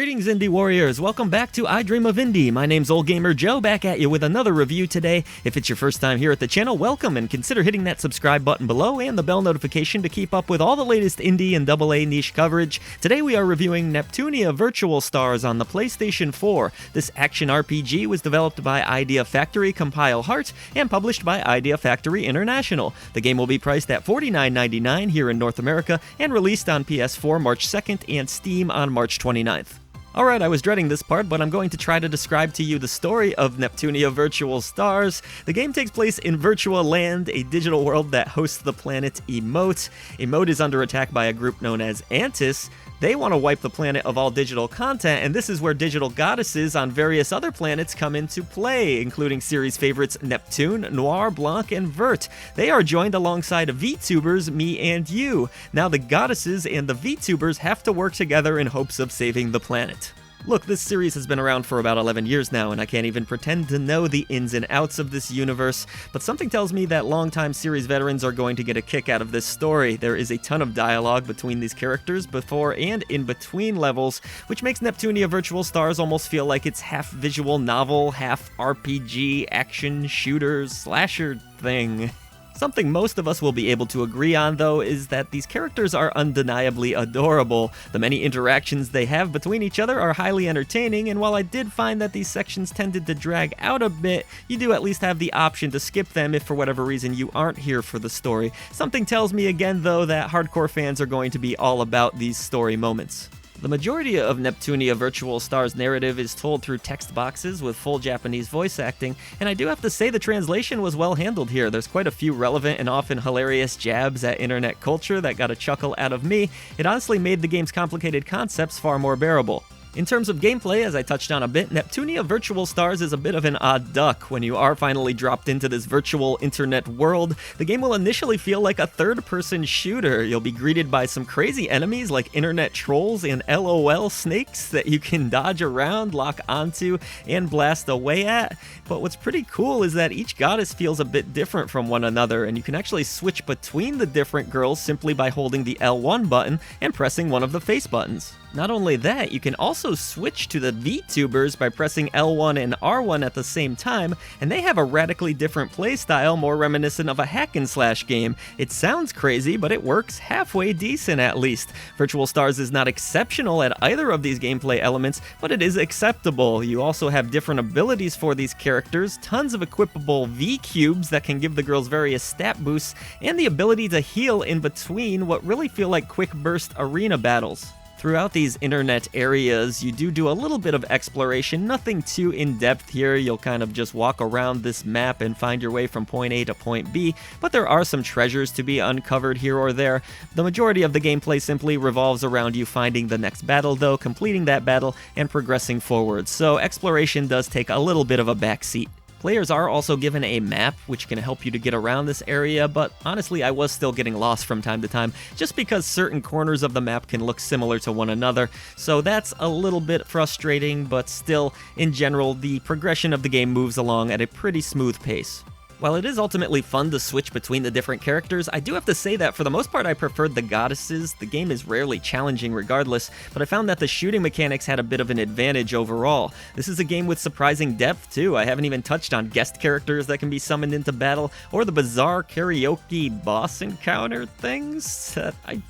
Greetings, Indie Warriors! Welcome back to I Dream of Indie. My name's Old Gamer Joe, back at you with another review today. If it's your first time here at the channel, welcome, and consider hitting that subscribe button below and the bell notification to keep up with all the latest indie and AA niche coverage. Today we are reviewing Neptunia Virtual Stars on the PlayStation 4. This action RPG was developed by Idea Factory Compile Heart and published by Idea Factory International. The game will be priced at $49.99 here in North America and released on PS4 March 2nd and Steam on March 29th. Alright, I was dreading this part, but I'm going to try to describe to you the story of Neptunia Virtual Stars. The game takes place in Virtual Land, a digital world that hosts the planet Emote. Emote is under attack by a group known as Antis. They want to wipe the planet of all digital content, and this is where digital goddesses on various other planets come into play, including series favorites Neptune, Noir, Blanc, and Vert. They are joined alongside VTubers, me and you. Now the goddesses and the VTubers have to work together in hopes of saving the planet. Look, this series has been around for about 11 years now, and I can't even pretend to know the ins and outs of this universe, but something tells me that longtime series veterans are going to get a kick out of this story. There is a ton of dialogue between these characters before and in between levels, which makes Neptunia Virtual Stars almost feel like it's half visual novel, half RPG, action, shooter, slasher thing. Something most of us will be able to agree on, though, is that these characters are undeniably adorable. The many interactions they have between each other are highly entertaining, and while I did find that these sections tended to drag out a bit, you do at least have the option to skip them if for whatever reason you aren't here for the story. Something tells me again, though, that hardcore fans are going to be all about these story moments. The majority of Neptunia Virtual Stars' narrative is told through text boxes with full Japanese voice acting, and I do have to say the translation was well handled here. There's quite a few relevant and often hilarious jabs at internet culture that got a chuckle out of me. It honestly made the game's complicated concepts far more bearable. In terms of gameplay, as I touched on a bit, Neptunia Virtual Stars is a bit of an odd duck. When you are finally dropped into this virtual internet world, the game will initially feel like a third-person shooter. You'll be greeted by some crazy enemies like internet trolls and LOL snakes that you can dodge around, lock onto, and blast away at. But what's pretty cool is that each goddess feels a bit different from one another, and you can actually switch between the different girls simply by holding the L1 button and pressing one of the face buttons. Not only that, you can also switch to the VTubers by pressing L1 and R1 at the same time, and they have a radically different playstyle, more reminiscent of a hack-and-slash game. It sounds crazy, but it works halfway decent at least. Virtual Stars is not exceptional at either of these gameplay elements, but it is acceptable. You also have different abilities for these characters, tons of equipable V-cubes that can give the girls various stat boosts, and the ability to heal in between what really feel like quick burst arena battles. Throughout these internet areas, you do a little bit of exploration, nothing too in-depth here. You'll kind of just walk around this map and find your way from point A to point B, but there are some treasures to be uncovered here or there. The majority of the gameplay simply revolves around you finding the next battle, though, completing that battle, and progressing forward, so exploration does take a little bit of a backseat. Players are also given a map, which can help you to get around this area, but honestly I was still getting lost from time to time, just because certain corners of the map can look similar to one another, so that's a little bit frustrating, but still, in general, the progression of the game moves along at a pretty smooth pace. While it is ultimately fun to switch between the different characters, I do have to say that for the most part I preferred the goddesses. The game is rarely challenging regardless, but I found that the shooting mechanics had a bit of an advantage overall. This is a game with surprising depth too. I haven't even touched on guest characters that can be summoned into battle, or the bizarre karaoke boss encounter things that I'm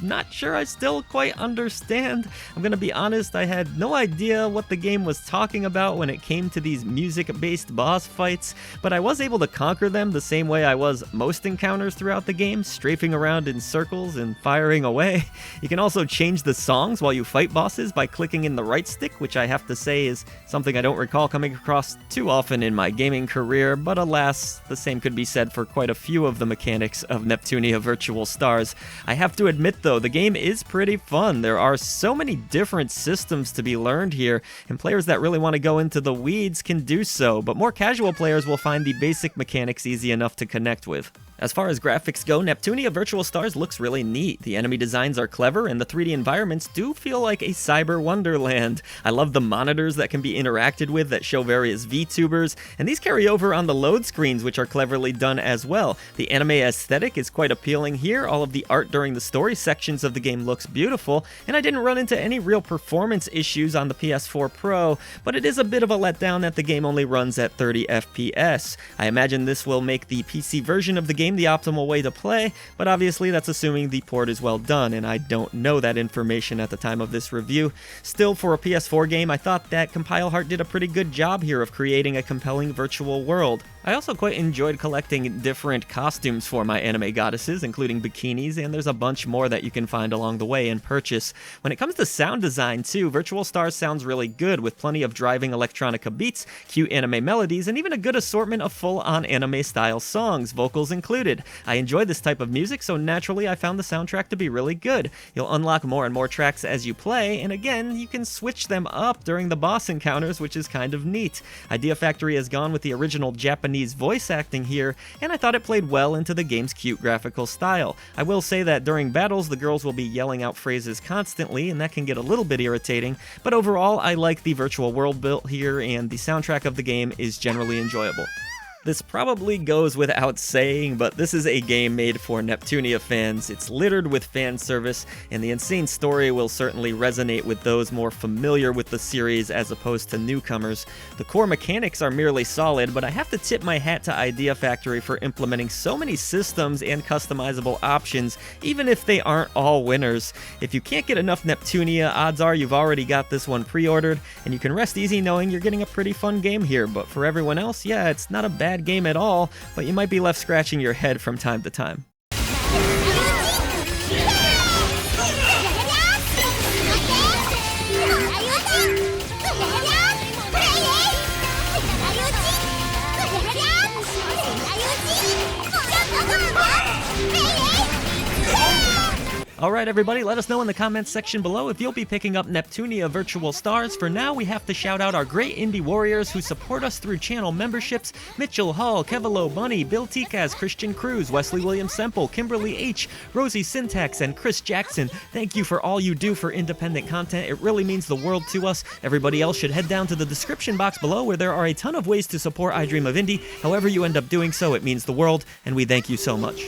not sure I still quite understand. I'm gonna be honest, I had no idea what the game was talking about when it came to these music-based boss fights, but I was able to conquer them the same way I was most encounters throughout the game, strafing around in circles and firing away. You can also change the songs while you fight bosses by clicking in the right stick, which I have to say is something I don't recall coming across too often in my gaming career, but alas, the same could be said for quite a few of the mechanics of Neptunia Virtual Stars. I have to admit though, the game is pretty fun. There are so many different systems to be learned here, and players that really want to go into the weeds can do so, but more casual players will find the basic mechanics easy enough to connect with. As far as graphics go, Neptunia Virtual Stars looks really neat. The enemy designs are clever, and the 3D environments do feel like a cyber wonderland. I love the monitors that can be interacted with that show various VTubers, and these carry over on the load screens, which are cleverly done as well. The anime aesthetic is quite appealing here. All of the art during the story section sections of the game looks beautiful, and I didn't run into any real performance issues on the PS4 Pro, but it is a bit of a letdown that the game only runs at 30 FPS. I imagine this will make the PC version of the game the optimal way to play, but obviously that's assuming the port is well done, and I don't know that information at the time of this review. Still, for a PS4 game, I thought that CompileHeart did a pretty good job here of creating a compelling virtual world. I also quite enjoyed collecting different costumes for my anime goddesses, including bikinis, and there's a bunch more that you can find along the way and purchase. When it comes to sound design too, Virtual Stars sounds really good, with plenty of driving electronica beats, cute anime melodies, and even a good assortment of full-on anime-style songs, vocals included. I enjoy this type of music, so naturally I found the soundtrack to be really good. You'll unlock more and more tracks as you play, and again, you can switch them up during the boss encounters, which is kind of neat. Idea Factory has gone with the original Japanese voice acting here, and I thought it played well into the game's cute graphical style. I will say that during battles, the girls will be yelling out phrases constantly, and that can get a little bit irritating, but overall, I like the virtual world built here, and the soundtrack of the game is generally enjoyable. This probably goes without saying, but this is a game made for Neptunia fans. It's littered with fan service, and the insane story will certainly resonate with those more familiar with the series as opposed to newcomers. The core mechanics are merely solid, but I have to tip my hat to Idea Factory for implementing so many systems and customizable options, even if they aren't all winners. If you can't get enough Neptunia, odds are you've already got this one pre-ordered, and you can rest easy knowing you're getting a pretty fun game here. But for everyone else, yeah, it's not a bad game at all, but you might be left scratching your head from time to time. Alright everybody, let us know in the comments section below if you'll be picking up Neptunia Virtual Stars. For now, we have to shout out our great indie warriors who support us through channel memberships: Mitchell Hall, Kevilo Bunny, Bill Tikaz, Christian Cruz, Wesley William Semple, Kimberly H., Rosie Syntax, and Chris Jackson. Thank you for all you do for independent content. It really means the world to us. Everybody else should head down to the description box below where there are a ton of ways to support I Dream of Indie. However you end up doing so, it means the world, and we thank you so much.